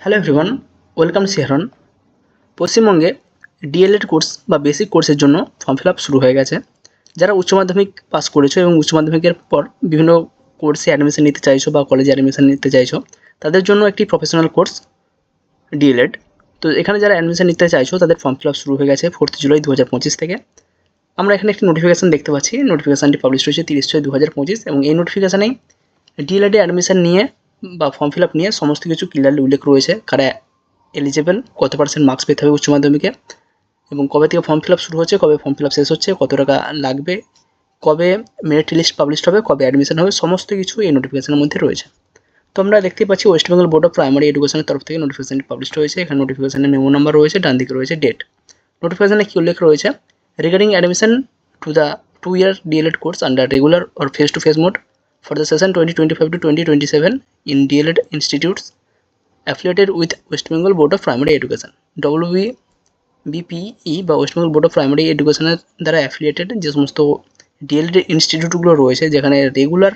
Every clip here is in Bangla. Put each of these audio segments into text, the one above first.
হ্যালো এভরিওয়ান, ওয়েলকাম শিহরন। পশ্চিমবঙ্গে ডিএলএড কোর্স বা বেসিক কোর্সের জন্য ফর্ম ফিল আপ শুরু হয়ে গেছে। যারা উচ্চ মাধ্যমিক পাস করেছো এবং উচ্চ মাধ্যমিকের পর বিভিন্ন কোর্সে অ্যাডমিশন নিতে চাইছো বা কলেজে অ্যাডমিশন নিতে চাইছো, তাদের জন্য একটি প্রফেশনাল কোর্স ডিএলএড। তো এখানে যারা অ্যাডমিশন নিতে চাইছো তাদের ফর্ম ফিল আপ শুরু হয়ে গেছে 4 জুলাই 2025 থেকে। আমরা এখানে একটি নোটিফিকেশান দেখতে পাচ্ছি। নোটিফিকেশানটি পাবলিশ হয়েছে 30/6/2025 এবং এই নোটিফিকেশানেই ডিএলএডে অ্যাডমিশন নিয়ে বা ফর্ম ফিল আপ নিয়ে সমস্ত কিছু ক্লিয়ারলি উল্লেখ রয়েছে। কারা এলিজেবল, কত পার্সেন্ট মার্কস পেতে হবে উচ্চ মাধ্যমিকে, এবং কবে থেকে ফর্ম ফিল আপ শুরু হচ্ছে, কবে ফর্ম ফিল আপ শেষ হচ্ছে, কত টাকা লাগবে, কবে মেরিট লিস্ট পাবলিশ হবে, কবে অ্যাডমিশন হবে, সমস্ত কিছু এই নোটিফিকেশনের মধ্যে রয়েছে। তো আমরা দেখতে পাচ্ছি West Bengal board of primary এডুকেশনের তরফ থেকে নোটিফিকেশনটি পাবলিশ হয়েছে। এখানে নোটিফিকেশনের মেমো নাম্বার রয়েছে, ডান দিকে রয়েছে ডেট। নোটিফিকেশনে কী উল্লেখ রয়েছে? Regarding admission to the 2-year DLED course under regular or face-to-face mode for the session 2025 to 2027 in DLED institutes affiliated with West Bengal Board of Primary Education WBPE বা West Bengal board of primary এডুকেশনের দ্বারা অ্যাফিলিয়েটেড যে সমস্ত ডিএলএড ইনস্টিটিউটগুলো রয়েছে, যেখানে রেগুলার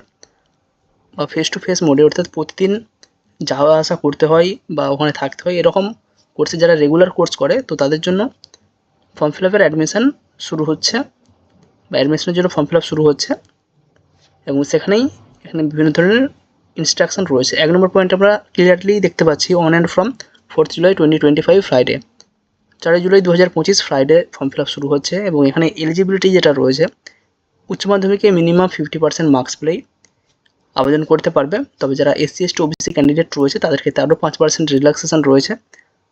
বা ফেস টু ফেস মোডে অর্থাৎ প্রতিদিন যাওয়া আসা করতে হয় বা ওখানে থাকতে হয়, এরকম কোর্সে যারা রেগুলার কোর্স করে, তো তাদের জন্য ফর্ম ফিল আপের অ্যাডমিশন শুরু হচ্ছে বা অ্যাডমিশনের জন্য ফর্ম ফিল আপ শুরু হচ্ছে। এবং এখানে বিভিন্ন ধরনের ইনস্ট্রাকশন রয়েছে। 1 নম্বর পয়েন্ট আমরা ক্লিয়ারলি দেখতে পাচ্ছি, on and from 4 July 2025 Friday, 4 July 2025 Friday form fill up শুরু হচ্ছে। এবং এখানে এলিজিবিলিটি যেটা রয়েছে, উচ্চ মাধ্যমিকে মিনিমাম 50% মার্কস পেলেই আবেদন করতে পারবে। তবে যারা SC ST OBC ক্যান্ডিডেট রয়েছে তাদের ক্ষেত্রে আরও 5% রিল্যাক্সেশন রয়েছে।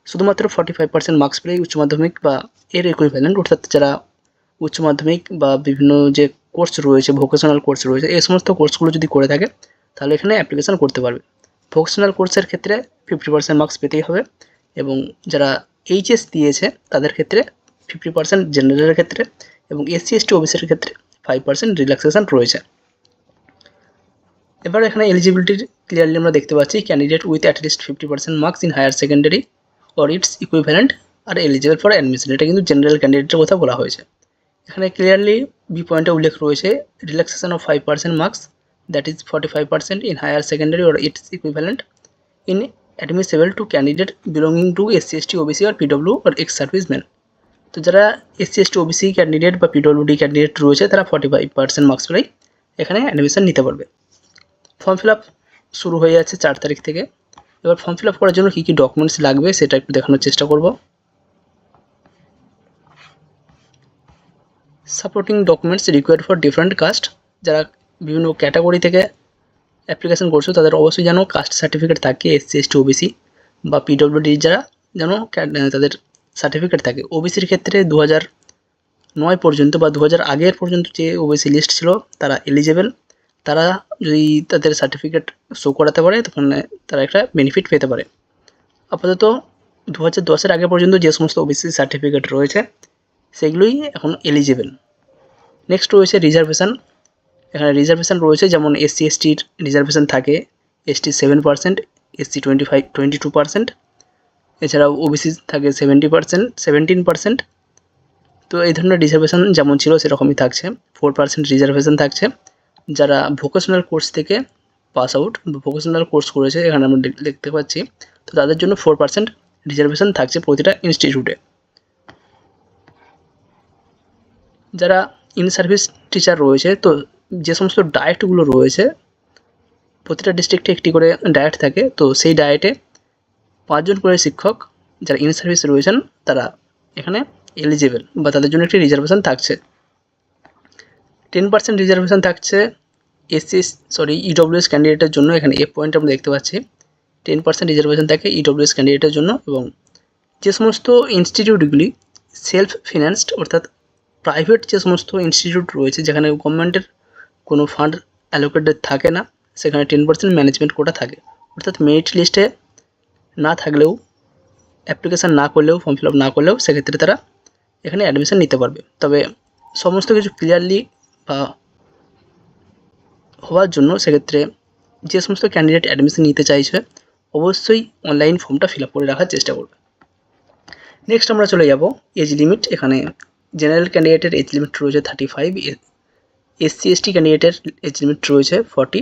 শুধুমাত্র 45% মার্কস পেলেই উচ্চ মাধ্যমিক বা এর ইকুইভ্যালেন্ট, অর্থাৎ যারা উচ্চ মাধ্যমিক বা বিভিন্ন যে কোর্স রয়েছে, ভোকেশনাল কোর্স রয়েছে, এই সমস্ত কোর্সগুলো যদি করে থাকে তাহলে এখানে অ্যাপ্লিকেশান করতে পারবে। ভোকেশনাল কোর্সের ক্ষেত্রে 50% মার্কস পেতেই হবে, এবং যারা HS দিয়েছে তাদের ক্ষেত্রে 50%, জেনারেলের ক্ষেত্রে, এবং SC ST OBCর ক্ষেত্রে 5% রিল্যাক্সেশন রয়েছে। এবার এখানে এলিজিবিলিটির ক্লিয়ারলি আমরা দেখতে পাচ্ছি, candidate with at least 50% marks in higher secondary or its equivalent are eligible for admission. এটা কিন্তু জেনারেল ক্যান্ডিডেটের কথা বলা হয়েছে। এখানে ক্লিয়ারলি বি পয়েন্টে উল্লেখ রয়েছে, relaxation of 5% marks, that is 45% in higher secondary or its equivalent in admissible to candidate belonging to SC ST OBC or PW or ex serviceman. তো যারা SC ST OBC ক্যান্ডিডেট বা PWD ক্যান্ডিডেট রয়েছে তারা 45% মার্কস পেলেই এখানে অ্যাডমিশন নিতে পারবে। ফর্ম ফিল আপ শুরু হয়ে যাচ্ছে 4 তারিখ থেকে। এবার ফর্ম ফিল আপ করার জন্য কী কী ডকুমেন্টস লাগবে সেটা একটু দেখানোর চেষ্টা করব। Supporting documents required for different caste. যারা বিভিন্ন ক্যাটাগরি থেকে অ্যাপ্লিকেশন করছো তাদের অবশ্যই যেন কাস্ট সার্টিফিকেট থাকে। SC ST OBC বা PWD যারা যেন তাদের সার্টিফিকেট থাকে। ওবিসির ক্ষেত্রে 2009 পর্যন্ত বা 2000 আগের পর্যন্ত যে ওবিসি লিস্ট ছিল তারা এলিজেবল। তারা যদি তাদের সার্টিফিকেট শো করাতে পারে তখন তারা একটা বেনিফিট পেতে পারে। আপাতত 2010-এর আগে পর্যন্ত যে সমস্ত ওবিসি সার্টিফিকেট রয়েছে সেগুলোই এখন এলিজেবল। নেক্সট রয়েছে রিজার্ভেশন। এখানে রিজার্ভেশন রয়েছে, যেমন SC STর রিজার্ভেশন থাকে, ST 7%, SC 22%, এছাড়াও ওবিসি থাকে 17%। তো এই ধরনের রিজার্ভেশন যেমন ছিল সেরকমই থাকছে। 4% রিজার্ভেশন থাকছে যারা ভোকেশনাল কোর্স থেকে পাস আউট বা ভোকেশনাল কোর্স করেছে, এখানে আমরা দেখতে পাচ্ছি। তো তাদের জন্য 4% রিজার্ভেশন থাকছে প্রতিটা ইনস্টিটিউটে। যারা ইন সার্ভিস টিচার রয়েছে, তো যে সমস্ত ডায়েটগুলো রয়েছে, প্রতিটা ডিস্ট্রিক্টে একটি করে ডায়েট থাকে, তো সেই ডায়েটে 5 জন করে শিক্ষক যারা ইন সার্ভিস রয়েছেন তারা এখানে এলিজেবল বা তাদের জন্য একটি রিজার্ভেশন থাকছে। 10% রিজার্ভেশন থাকছে EWS ক্যান্ডিডেটের জন্য। এখানে এ পয়েন্ট আমরা দেখতে পাচ্ছি 10% রিজার্ভেশন থাকে EWS ক্যান্ডিডেটের জন্য। এবং যে সমস্ত ইনস্টিটিউটগুলি সেলফ ফিন্যান্সড, অর্থাৎ প্রাইভেট যে সমস্ত ইনস্টিটিউট রয়েছে যেখানে গভর্নমেন্টের কোনো ফান্ড অ্যালোকেটেড থাকে না, সেখানে 10% ম্যানেজমেন্ট কোটা থাকে। অর্থাৎ মেরিট লিস্টে না থাকলেও, অ্যাপ্লিকেশান না করলেও, ফর্ম ফিল আপ না করলেও সেক্ষেত্রে তারা এখানে অ্যাডমিশন নিতে পারবে। তবে সমস্ত কিছু ক্লিয়ারলি বা হওয়ার জন্য সেক্ষেত্রে যে সমস্ত ক্যান্ডিডেট অ্যাডমিশন নিতে চাইছে অবশ্যই অনলাইন ফর্মটা ফিল আপ করে রাখার চেষ্টা করবে। নেক্সট আমরা চলে যাব এজ লিমিট। এখানে জেনারেল ক্যান্ডিডেটের এজ লিমিট রয়েছে 35, SC ST ক্যান্ডিডেটের এজ লিমিট রয়েছে 40,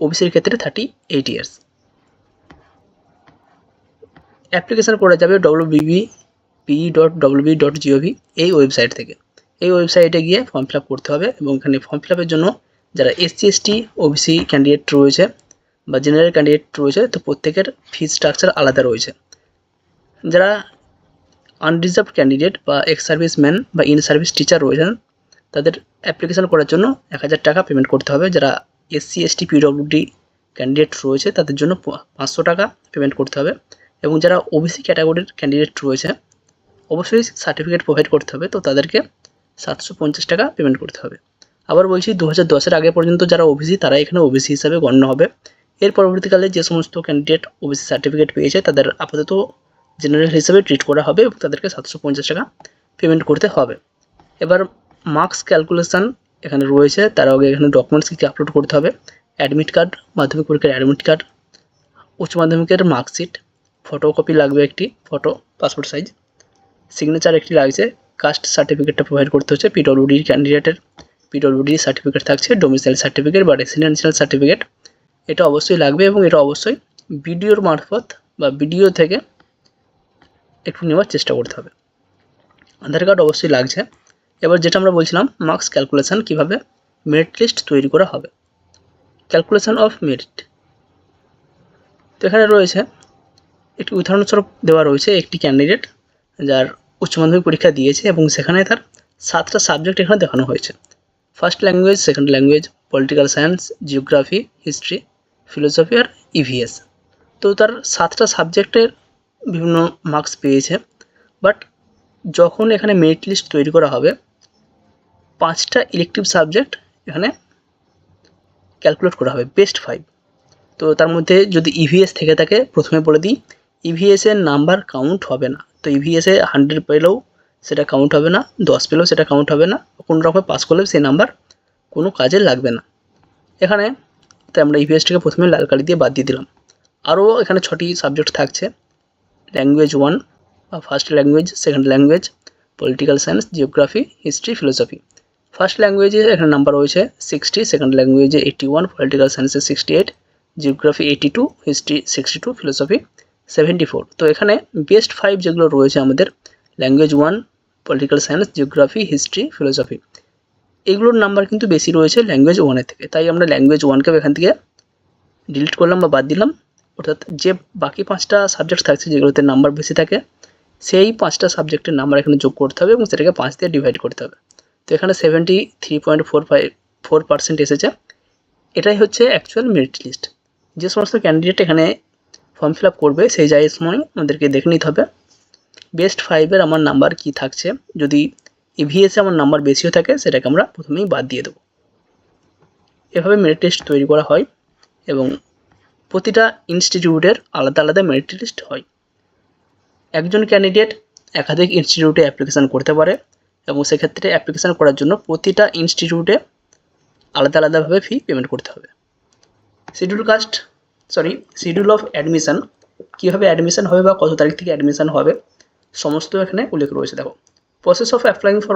ওবিসির ক্ষেত্রে 38 ইয়ার্স। অ্যাপ্লিকেশান করা যাবে wbp.wb.gov এই ওয়েবসাইট থেকে। এই ওয়েবসাইটে গিয়ে ফর্ম ফিল আপ করতে হবে এবং এখানে ফর্ম ফিল আপের জন্য যারা এসসি এসটি ওবিসি ক্যান্ডিডেট রয়েছে বা জেনারেল ক্যান্ডিডেট রয়েছে তো প্রত্যেকের ফি স্ট্রাকচার আলাদা রয়েছে। যারা আনরিজার্ভড ক্যান্ডিডেট বা এক্স সার্ভিসম্যান বা ইন সার্ভিস টিচার রয়েছেন তাদের অ্যাপ্লিকেশান করার জন্য 1000 টাকা পেমেন্ট করতে হবে। যারা এসসি এসটি পিডব্লিউডি ক্যান্ডিডেট রয়েছে তাদের জন্য 500 টাকা পেমেন্ট করতে হবে এবং যারা ওবিসি ক্যাটাগরির ক্যান্ডিডেট রয়েছে অবশ্যই সার্টিফিকেট প্রোভাইড করতে হবে, তো তাদেরকে 750 টাকা পেমেন্ট করতে হবে। আবার বলছি 2010-এর আগে পর্যন্ত যারা ওবিসি তারা এখানে ওবিসি হিসাবে গণ্য হবে। এর পরবর্তীকালে যে সমস্ত ক্যান্ডিডেট ওবিসি সার্টিফিকেট পেয়েছে তাদের আপাতত জেনারেল হিসেবে ট্রিট করা হবে এবং তাদেরকে 750 টাকা পেমেন্ট করতে হবে। এবার মার্কস ক্যালকুলেশান এখানে রয়েছে, তার আগে এখানে ডকুমেন্টস কী আপলোড করতে হবে। অ্যাডমিট কার্ড, মাধ্যমিক পরীক্ষার অ্যাডমিট কার্ড, উচ্চ মাধ্যমিকের মার্কশিট, ফটোকপি লাগবে একটি, ফটো পাসপোর্ট সাইজ, সিগনেচার একটি লাগছে, কাস্ট সার্টিফিকেটটা প্রোভাইড করতে হচ্ছে, পিডব্লিউডি ক্যান্ডিডেটের পিডব্লিউডি সার্টিফিকেট থাকছে, ডোমিসাইল সার্টিফিকেট বা রেসিডেন্সিয়াল সার্টিফিকেট এটা অবশ্যই লাগবে এবং এটা অবশ্যই বিডিওর মারফত বা বিডিও থেকে একটু নেওয়ার চেষ্টা করতে হবে। আধার কার্ড অবশ্যই লাগছে। এবার যেটা আমরা বলছিলাম মার্কস ক্যালকুলেশান কীভাবে মেরিট লিস্ট তৈরি করা হবে। ক্যালকুলেশান অফ মেরিট, তো এখানে রয়েছে একটি উদাহরণস্বরূপ দেওয়া রয়েছে একটি ক্যান্ডিডেট যার উচ্চ মাধ্যমিক পরীক্ষা দিয়েছে এবং সেখানে তার 7টা সাবজেক্ট এখানে দেখানো হয়েছে। First language, second language, political science, geography, history, philosophy আর ইভিএস। তো তার 7টা সাবজেক্টের বিভিন্ন মার্কস পেয়েছে, বাট যখন এখানে মেরিট লিস্ট তৈরি করা হবে 5টা ইলেকটিভ সাবজেক্ট এখানে ক্যালকুলেট করা হবে, বেস্ট 5। তো তার মধ্যে যদি ইভিএস থেকে থাকে, প্রথমে বলে দিই ইভিএসের নাম্বার কাউন্ট হবে না। তো ইভিএসে 100 পেলেও সেটা কাউন্ট হবে না, 10 পেলেও সেটা কাউন্ট হবে না, কোনো রকম পাস করলেও সেই নাম্বার কোনো কাজে লাগবে না এখানে। তাই আমরা ইভিএসটাকে প্রথমে লাল কালি দিয়ে বাদ দিয়ে দিলাম। আরও এখানে 6টি সাবজেক্ট থাকছে, ল্যাঙ্গুয়েজ 1 বা first language, second language, political science, geography, history, philosophy. First ল্যাঙ্গুয়েজে এখানে নাম্বার রয়েছে 60, সেকেন্ড ল্যাঙ্গুয়েজে 81, পলিটিক্যাল সায়েন্সে 68, জিওগ্রাফি 82, হিস্ট্রি 62, ফিলোসফি 74। তো এখানে বেস্ট 5 যেগুলো রয়েছে আমাদের language 1, political science, geography, history, philosophy, এগুলোর নাম্বার কিন্তু বেশি রয়েছে ল্যাঙ্গুয়েজ 1-এর থেকে। তাই আমরা ল্যাঙ্গুয়েজ 1-কে এখান থেকে ডিলিট করলাম বা বাদ দিলাম, অর্থাৎ যে বাকি 5টা সাবজেক্ট থাকছে যেগুলোতে নাম্বার বেশি থাকে সেই 5টা সাবজেক্টের নাম্বার এখানে যোগ করতে হবে এবং সেটাকে 5 দিয়ে ডিভাইড করতে হবে। তো এখানে 73.45% এসেছে। এটাই হচ্ছে অ্যাকচুয়াল মেরিট লিস্ট। যে সমস্ত ক্যান্ডিডেট এখানে ফর্ম ফিল আপ করবে সেই যাওয়ার সময় আমাদেরকে দেখে নিতে হবে বেস্ট 5-এর আমার নাম্বার কি থাকছে। যদি ইভিএসে আমার নাম্বার বেশিও থাকে সেটাকে আমরা প্রথমেই বাদ দিয়ে দেবো। এভাবে মেরিট লিস্ট তৈরি করা হয় এবং প্রতিটা ইনস্টিটিউটের আলাদা আলাদা মেরিট লিস্ট হয়। একজন ক্যান্ডিডেট একাধিক ইনস্টিটিউটে অ্যাপ্লিকেশান করতে পারে এবং সেক্ষেত্রে অ্যাপ্লিকেশান করার জন্য প্রতিটা ইনস্টিটিউটে আলাদা আলাদাভাবে ফি পেমেন্ট করতে হবে। শিডিউল অফ অ্যাডমিশান, কীভাবে অ্যাডমিশান হবে বা কত তারিখ থেকে অ্যাডমিশান হবে সমস্ত এখানে উল্লেখ রয়েছে। দেখো, প্রসেস অফ অ্যাপ্লাইং ফর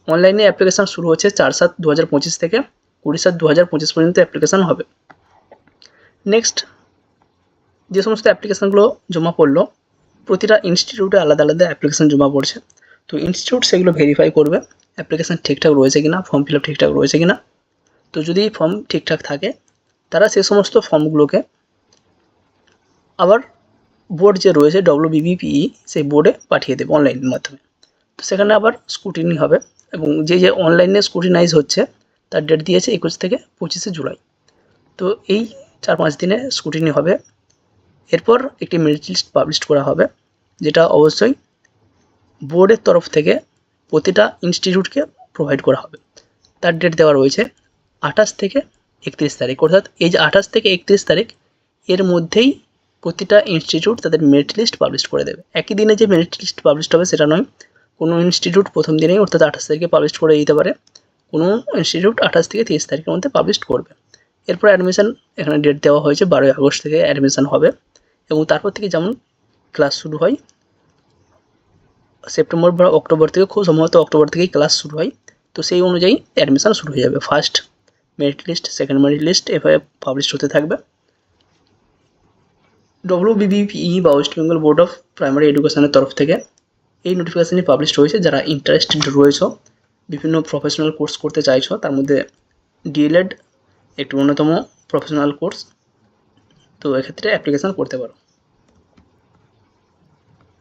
অনলাইনে অ্যাপ্লিকেশান শুরু হচ্ছে 4/7/2025 থেকে 20/7/2025 পর্যন্ত অ্যাপ্লিকেশান হবে। নেক্সট যে সমস্ত অ্যাপ্লিকেশানগুলো জমা পড়লো প্রতিটা ইনস্টিটিউটে আলাদা আলাদা অ্যাপ্লিকেশান জমা পড়ছে, তো ইনস্টিটিউট সেগুলো ভেরিফাই করবে অ্যাপ্লিকেশান ঠিকঠাক রয়েছে কিনা, ফর্ম ফিল আপ ঠিকঠাক রয়েছে কিনা। তো যদি ফর্ম ঠিকঠাক থাকে তারা সে সমস্ত ফর্মগুলোকে আবার বোর্ড যে রয়েছে WBBPE সেই বোর্ডে পাঠিয়ে দেবে অনলাইনের মাধ্যমে। তো সেখানে আবার স্ক্রুটিনি হবে এবং যে অনলাইনে স্ক্রুটিনাইজ হচ্ছে তার ডেট দিয়েছে 21 থেকে 25 জুলাই। তো এই 4-5 দিনে স্ক্রুটিনি হবে। এরপর একটি মেরিট লিস্ট পাবলিশ করা হবে, যেটা অবশ্যই বোর্ডের তরফ থেকে প্রতিটা ইনস্টিটিউটকে প্রোভাইড করা হবে। তার ডেট দেওয়া রয়েছে 28 থেকে 31 তারিখ, অর্থাৎ এই যে 28 থেকে 31 তারিখ এর মধ্যেই প্রতিটা ইনস্টিটিউট তাদের মেরিট লিস্ট পাবলিশ করে দেবে। একই দিনে যে মেরিট লিস্ট পাবলিশ হবে সেটা নয়, কোনো ইনস্টিটিউট প্রথম দিনেই অর্থাৎ 28 তারিখে পাবলিশ করে দিতে পারে, কোনো ইনস্টিটিউট 28 থেকে 30 তারিখের মধ্যে পাবলিশ করবে। এরপর অ্যাডমিশান এখানে ডেট দেওয়া হয়েছে 12 আগস্ট থেকে অ্যাডমিশান হবে এবং তারপর থেকে যেমন ক্লাস শুরু হয় সেপ্টেম্বর বা অক্টোবর থেকে, খুব সম্ভবত অক্টোবর থেকেই ক্লাস শুরু হয়, তো সেই অনুযায়ী অ্যাডমিশান শুরু হয়ে যাবে। First merit list, second merit list এভাবে পাবলিশ হতে থাকবে। WBBPE বা West Bengal board of primary এডুকেশনের তরফ থেকে এই নোটিফিকেশানটি পাবলিশ হয়েছে। যারা ইন্টারেস্টেড রয়েছে, বিভিন্ন প্রফেশনাল কোর্স করতে চাইছো, তার মধ্যে ডিএলএড একটি অন্যতম প্রফেশনাল কোর্স, তো এক্ষেত্রে অ্যাপ্লিকেশান করতে পারো।